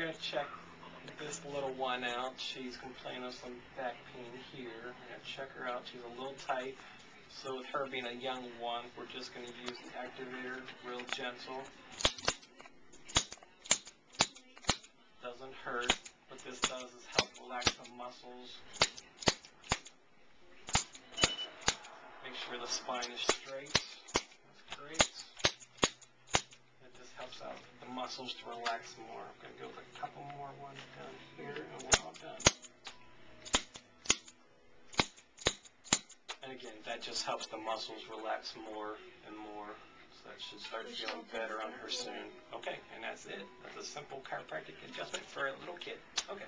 going to check this little one out. She's complaining of some back pain here. I'm going to check her out. She's a little tight. So with her being a young one, we're just going to use the activator real gentle. Doesn't hurt. What this does is help relax the muscles. Make sure the spine is straight. That's great. It just helps out the muscles to relax more. I'm going to go with a couple more ones down here, and we're all done. And again, that just helps the muscles relax more and more. So that should start feeling better on her soon. Okay, and that's it. That's a simple chiropractic adjustment for a little kid. Okay.